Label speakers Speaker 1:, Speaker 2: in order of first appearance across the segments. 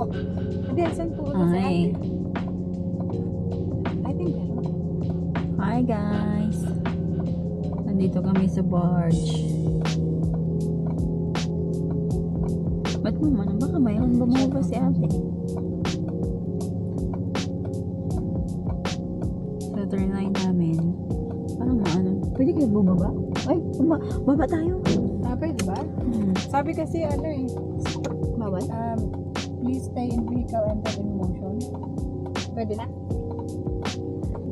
Speaker 1: Hindi, saan po?
Speaker 2: Hi.
Speaker 1: I think gano'n.
Speaker 2: Hi guys. Nandito kami sa barge. Ba't mo man? Baka mayroon bumaba si ate. So, turn line namin. Parang maano. Pwede kayo bumaba? Ay, baba tayo.
Speaker 1: Pwede ba? Sabi kasi ano eh,
Speaker 2: Bawal?
Speaker 1: please stay in vehicle and then in motion. Pwede na?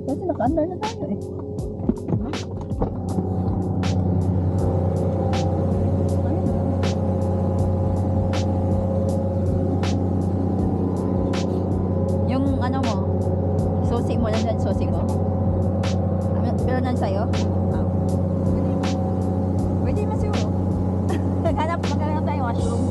Speaker 2: Kasi naka-under na tayo eh. Yung ano mo, susi mo lang dyan, susi mo. Pero nan sa'yo? Pwede mas yun. Maghanap tayo washroom.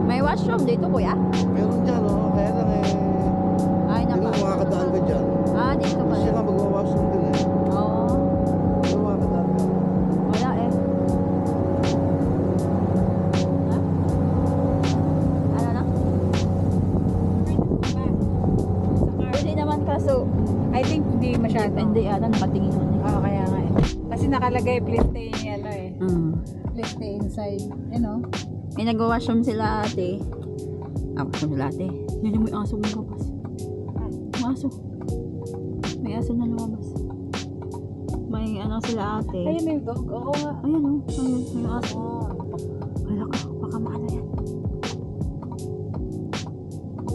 Speaker 2: May washroom dito kuya?
Speaker 3: Meron dyan, oh. Kaya lang eh.
Speaker 2: Ay,
Speaker 3: Hindi mo
Speaker 2: naka.
Speaker 3: makakadaan ka dyan.
Speaker 2: Ah, dito pala.
Speaker 3: Kasi nga magwawashroom din eh.
Speaker 2: Oo.
Speaker 3: Hindi mo makakadaan ka.
Speaker 2: Wala eh. Ha? Ano na? Pwede naman kaso.
Speaker 1: I think hindi masyado.
Speaker 2: Hindi ata nakatingin mo eh.
Speaker 1: Oo, kaya nga eh. Kasi nakalagay, please stay ano eh. Please stay inside. You know?
Speaker 2: May nag-washroom sila ate. Washroom sila ate. Yun yung may aso lumabas. May aso. May aso na lumabas. May ano sila ate.
Speaker 1: Ayun na yung dog. Oo nga.
Speaker 2: Ayan o. Ayun. May aso. Wala ka. Baka maano yan.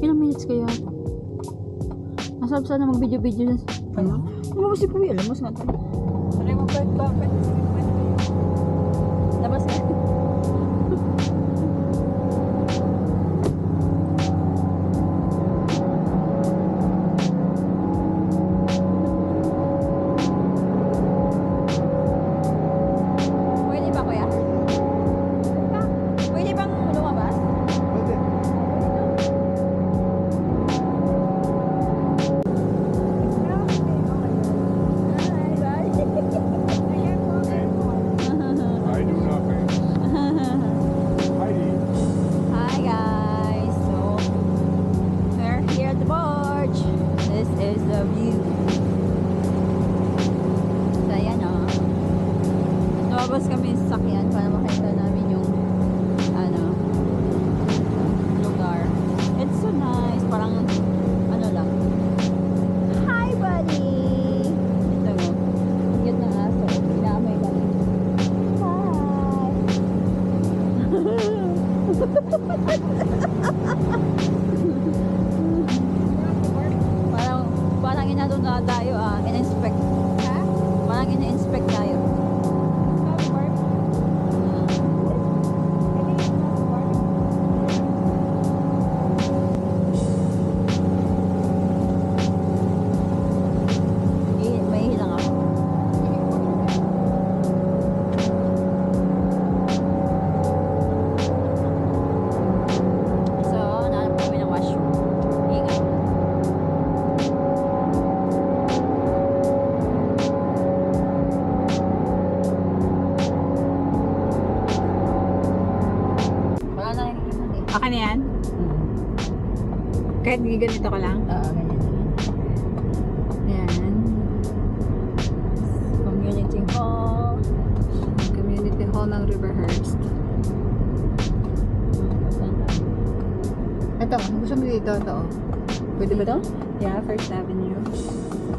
Speaker 2: Ilang minutes kaya ito? Masarap sana mag-video-video. Ano? Lumabas si Kuya. Lumabas nga tayo.
Speaker 1: Sanay mo ba? Bakit?
Speaker 2: Labas nga. Pwede ba kuya? Pwede bang lumabas?
Speaker 3: Pwede.
Speaker 2: Hi, bye.
Speaker 4: I do nothing. Heidi.
Speaker 2: Hi guys, so we're here at the barge. This is the view. So ayan o. Lumabas kami sa sakyan para makita namin yung ano lugar. It's so nice. Parang ano lang. Hi buddy! Ito o. Cute ng aso. Inaamay lang. Hi! Parang inaduna tayo in-inspect.
Speaker 1: Ha?
Speaker 2: Parang in-inspect tayo.
Speaker 1: Sabi, Barb? Pwede yung sabi, Barb?
Speaker 2: May hilang ako. So, nahanap kami ng washroom. Ingat. Wala na yung iman eh.
Speaker 1: Akin na yan? Kahit hindi ganito ka lang?
Speaker 2: Ganyan na lang.
Speaker 1: Yan.
Speaker 2: Community hall.
Speaker 1: Community Hall ng Riverhurst. Ito, gusto mo dito? Ito. Pwede ba
Speaker 2: Dito?
Speaker 1: Yeah, First Avenue.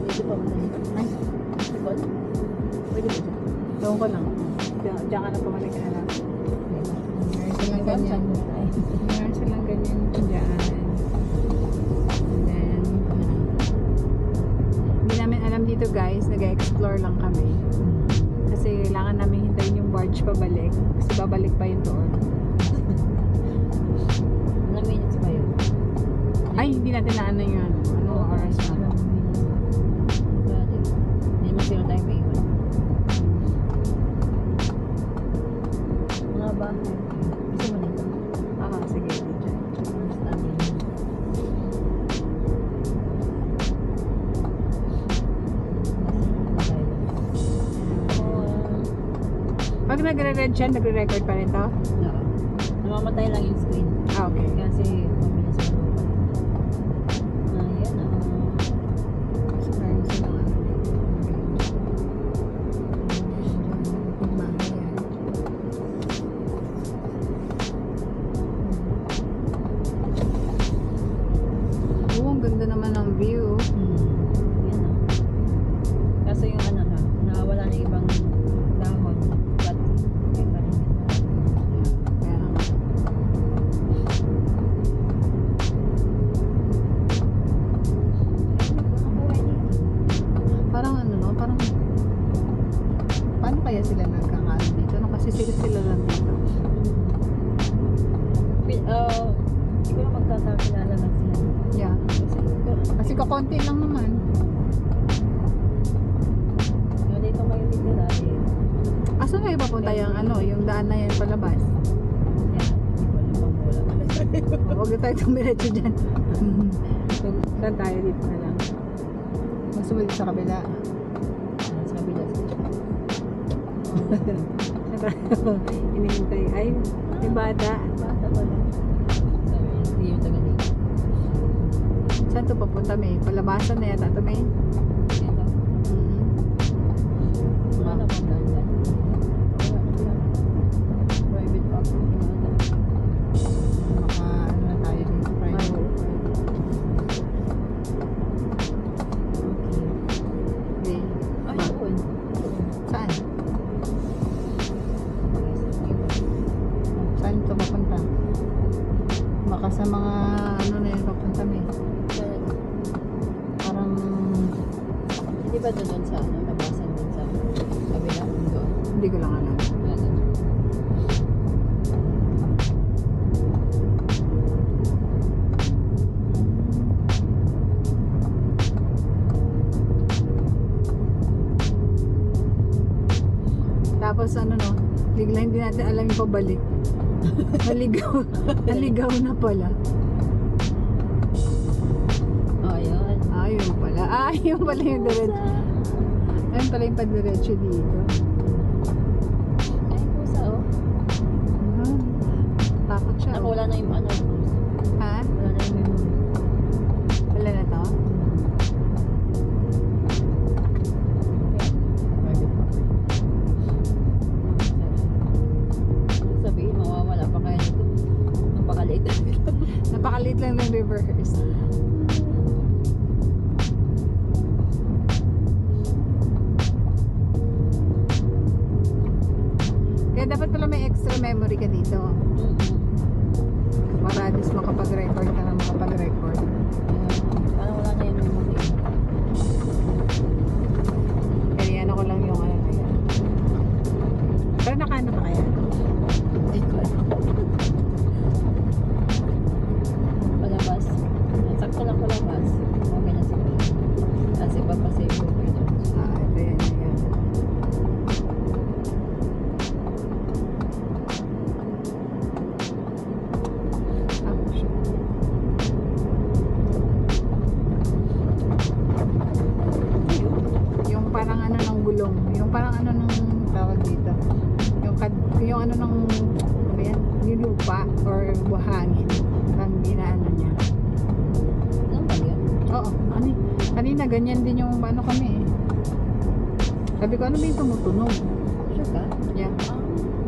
Speaker 2: Dito pa ba? Ay, dito ba? Pwede ba dyan?
Speaker 1: Doon ko lang. Diyan ka na pumalik ka na lang. Meron silang ganyan.
Speaker 2: Ay.
Speaker 1: Meron silang ganyan diyan. And then, hindi namin alam dito guys. Nag-explore lang kami. Kasi kailangan namin hintayin yung barge pabalik. Kasi babalik pa yun doon.
Speaker 2: Ilang minutes ba yun?
Speaker 1: Ay, hindi natin na ano yun. Ano oras na.
Speaker 2: Dati. Hindi mo sila tayo may iwan. Mga bahay. Gusto mo dito?
Speaker 1: Sige. Pag nagre-red siya, nagre-record pa rin to?
Speaker 2: Oo. Namamatay lang yung screen.
Speaker 1: Ah, okay.
Speaker 2: Kasi mabilis ang lupa. Ayan,
Speaker 1: So, meron silang ano. Bahay yan. Oo, ang ganda naman ng view.
Speaker 2: Yan o. Kaso yung ano na, nawawala na yung ibang dahon. But, yun pa rin.
Speaker 1: Kaya nga. Parang ano no, parang paano kaya sila nagkakaano dito? Ano kasi sila lang dito?
Speaker 2: Siguro magkakakilala lang sila.
Speaker 1: Yeah. Kasi kakonti lang naman.
Speaker 2: Yung dito kayo titira,
Speaker 1: Asan kayo papunta yung ano, yung daan na yan palabas?
Speaker 2: yan, hindi ko alam pang bola.
Speaker 1: Huwag na tayo tumiretso dyan. So, saan tayo dito na lang? Mas sumunod sa kabila.
Speaker 2: Sa kabila
Speaker 1: Hinihintay. Ay, may bata.
Speaker 2: bata pa lang. Sabi, hindi yung taga dito.
Speaker 1: Saan to papunta? May palabasan na yata ito, may.
Speaker 2: Ito. Wala na pang daan dyan. Wala na dyan. Private property na dyan.
Speaker 1: Maka, ano na tayo dito, private. Okay.
Speaker 2: Ay, yun.
Speaker 1: Saan? Saan ito papunta? Baka sa mga ano na yun papunta, may. Parang,
Speaker 2: Hindi ba doon sa ano, nabasan doon sa kabila doon?
Speaker 1: hindi ko lang alam.
Speaker 2: Ano?
Speaker 1: Tapos ano no, bigla hindi natin alam yung pabalik. Naligaw, naligaw na pala.
Speaker 2: Oh, yun.
Speaker 1: Ayun pala. Ayun pala yung diretso. Ayun pala yung padiretso dito.
Speaker 2: Ay, pusa oh.
Speaker 1: Ah, takot siya.
Speaker 2: Ako, wala na yung ano.
Speaker 1: Ha?
Speaker 2: Wala na yung memory.
Speaker 1: Wala na to?
Speaker 2: Private property. Sabihin, mawawala pa kaya nito. Napakaliit na nito.
Speaker 1: Napakaliit lang ng reverse. Kaya dapat pala may extra memory ka dito. Para at least makapag-record ka na makapag-record.
Speaker 2: Parang wala na yung memory.
Speaker 1: Kaya ano ko lang yung ano na yan. Pero nakaano pa kaya?
Speaker 2: Hindi ko alam. Palabas. Sakto lang palabas. Okay na siguro. Kasi papasave ko kayo doon.
Speaker 1: Ah, ito yan. Yan. Ah, shit. Yung parang ano ng gulong. Yung parang ano ng tawag dito. Yung ano ng ano yan? Yung lupa or buhangin. Parang ginaano niya.
Speaker 2: Ano ba yun?
Speaker 1: Oo. Kanina ganyan din yung ano kami eh. Sabi ko ano ba yung tumutunog?
Speaker 2: Sure ka?
Speaker 1: Yeah.
Speaker 2: Ah,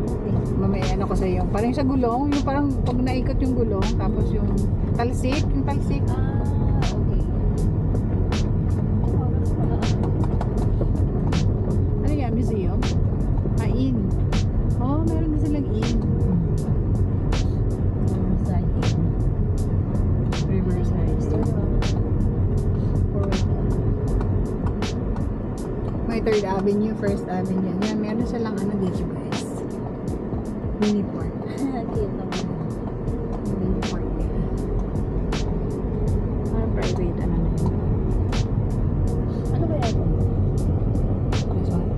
Speaker 2: okay.
Speaker 1: Mamaya ano ko sa iyo. Parang sa gulong. Yung parang pag naikot yung gulong. Tapos yung talsik. Yung talsik.
Speaker 2: Ah, okay. Oras pala.
Speaker 1: Ano yan? Museum? Ah, inn. Oh, meron din silang inn.
Speaker 2: Riverside Inn.
Speaker 1: Riverside.
Speaker 2: Forward na.
Speaker 1: May 3rd Avenue, 1st Avenue. Yan, meron silang ano dito guys. Mini park.
Speaker 2: Cute naman.
Speaker 1: Mini park nila. Parang private ano na yun.
Speaker 2: Ano kaya ito?
Speaker 1: This one.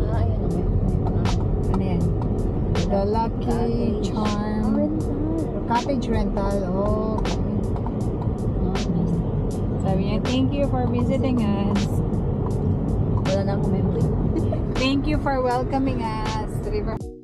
Speaker 2: Ah, ayan naman.
Speaker 1: Ano yan? The Lucky
Speaker 2: Cottage.
Speaker 1: Charm.
Speaker 2: Oh, rental.
Speaker 1: Cottage rental. Oh, okay.
Speaker 2: Oh, nice.
Speaker 1: Sabi niya, thank you for visiting us.
Speaker 2: Wala nang
Speaker 1: you for welcoming us, River.